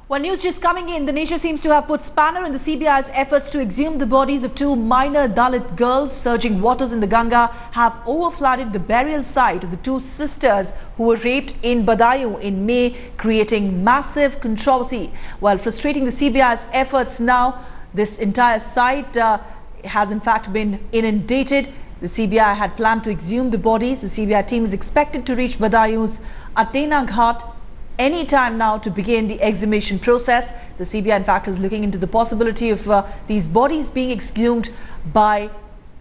Well, news just coming in. Indonesia seems to have put spanner in the CBI's efforts to exhume the bodies of two minor Dalit girls. Surging waters in the Ganga have overflooded the burial site of the two sisters who were raped in Badaun in May, creating massive controversy. While frustrating the CBI's efforts now, this entire site has in fact been inundated. The CBI had planned to exhume the bodies. The CBI team is expected to reach Badaun's Atena Ghat any time now to begin the exhumation process. The CBI in fact is looking into the possibility of these bodies being exhumed by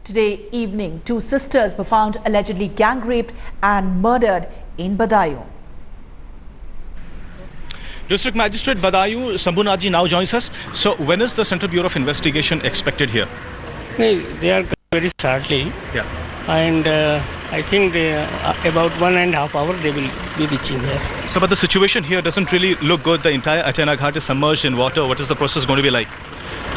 today evening. Two sisters were found allegedly gang raped and murdered in Badaun. District Magistrate Badaun Sambhunathji now joins us. So when is the Central Bureau of Investigation expected here? They are very shortly. Yeah. And I think about 1.5 hours they will be reaching here. So but the situation here doesn't really look good. The entire Atena Ghat is submerged in water. What is the process going to be like?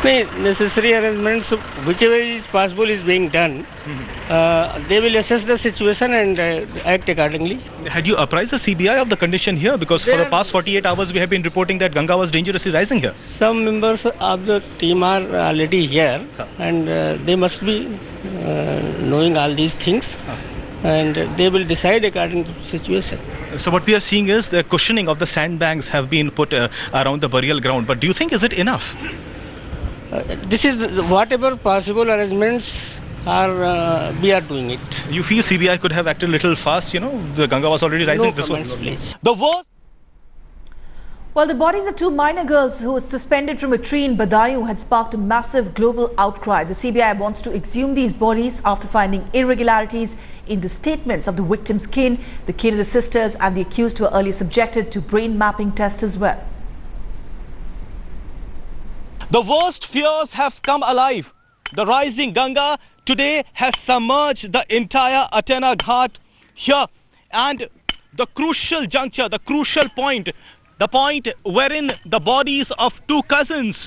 Necessary arrangements, whichever is possible, is being done. They will assess the situation and act accordingly. Had you apprised the CBI of the condition here? Because for the past 48 hours we have been reporting that Ganga was dangerously rising here. Some members of the team are already here and they must be knowing all these things. And they will decide according to the situation. So what we are seeing is the cushioning of the sandbanks have been put around the burial ground. But do you think is it enough? This is whatever possible arrangements are, we are doing it. You feel CBI could have acted a little fast, you know? The Ganga was already rising. No comments, please. The worst. Well, the bodies of two minor girls who were suspended from a tree in Badaun had sparked a massive global outcry. The CBI wants to exhume these bodies after finding irregularities in the statements of the victims' kin. The kin of the sisters and the accused were earlier subjected to brain mapping tests as well. The worst fears have come alive. The rising Ganga today has submerged the entire Atena Ghat here. And the crucial juncture, the crucial point, the point wherein the bodies of two cousins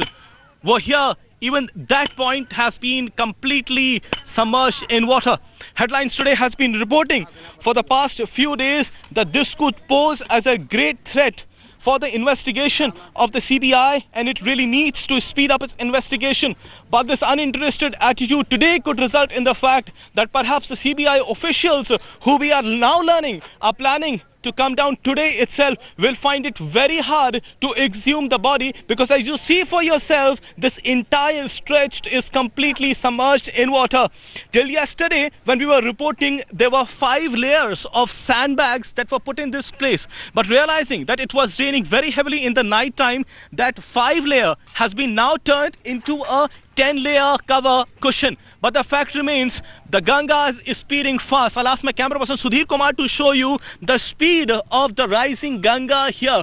were here, even that point has been completely submerged in water. Headlines today has been reporting for the past few days that this could pose as a great threat for the investigation of the CBI, and it really needs to speed up its investigation. But this uninterested attitude today could result in the fact that perhaps the CBI officials, who we are now learning are planning to come down today itself, will find it very hard to exhume the body, because as you see for yourself, this entire stretch is completely submerged in water. Till yesterday, when we were reporting, there were 5 layers of sandbags that were put in this place. But realizing that it was raining very heavily in the night time, that 5 layer has been now turned into a 10-layer cover cushion. But the fact remains, the Ganga is speeding fast. I'll ask my camera person Sudhir Kumar to show you the speed of the rising Ganga here.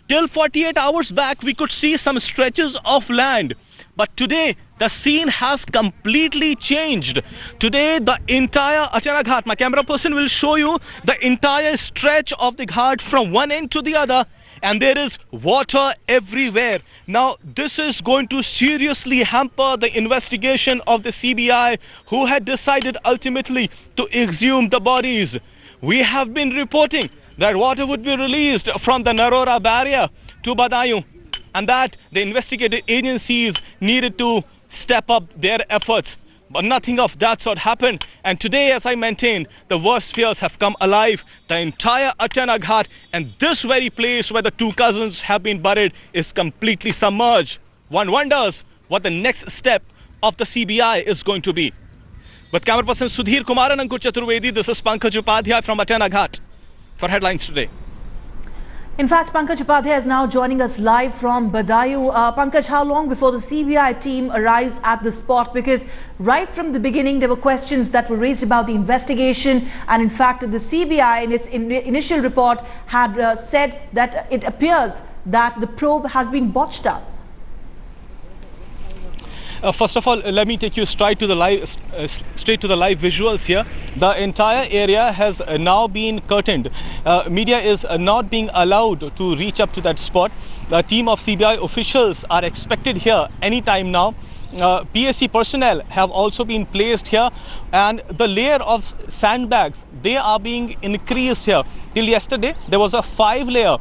Till 48 hours back, we could see some stretches of land. But today, the scene has completely changed. Today, the entire Atena Ghat, my camera person will show you the entire stretch of the Ghat from one end to the other. And there is water everywhere. Now, this is going to seriously hamper the investigation of the CBI, who had decided ultimately to exhume the bodies. We have been reporting that water would be released from the Narora barrier to Badaun, and that the investigative agencies needed to step up their efforts. But nothing of that sort happened. And today, as I maintained, the worst fears have come alive. The entire Atena Ghat and this very place where the two cousins have been buried is completely submerged. One wonders what the next step of the CBI is going to be. But camera person Sudhir Kumar and Ankur Chaturvedi, this is Pankaj Upadhyay from Atena Ghat for Headlines Today. In fact, Pankaj Upadhyay is now joining us live from Badaun. Pankaj, how long before the CBI team arrives at the spot? Because right from the beginning, there were questions that were raised about the investigation. And in fact, the CBI in its initial report had said that it appears that the probe has been botched up. First of all, let me take you straight to the live visuals here. The entire area has now been curtained. Media is not being allowed to reach up to that spot. The team of CBI officials are expected here anytime now. PSC personnel have also been placed here, and the layer of sandbags, they are being increased here. Till yesterday, there was a 5-layer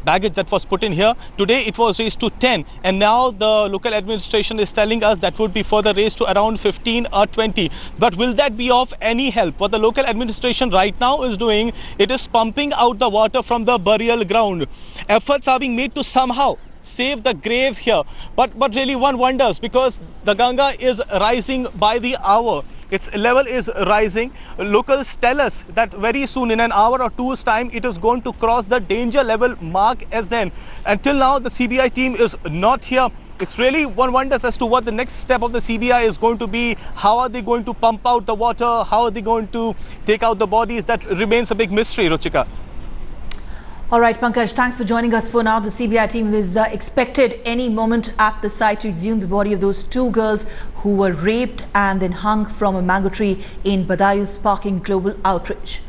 baggage that was put in here. Today it was raised to 10, and now the local administration is telling us that would be further raised to around 15 or 20. But will that be of any help? What the local administration right now is doing, it is pumping out the water from the burial ground. Efforts are being made to somehow save the grave here, but really one wonders, because the Ganga is rising by the hour. Its level is rising. Locals tell us that very soon, in an hour or two's time, it is going to cross the danger level mark as then. Until now, the CBI team is not here. It's really one wonders as to what the next step of the CBI is going to be. How are they going to pump out the water? How are they going to take out the bodies? That remains a big mystery, Ruchika. All right, Pankaj, thanks for joining us for now. The CBI team is expected any moment at the site to exhume the body of those two girls who were raped and then hung from a mango tree in Badaun, sparking global outrage.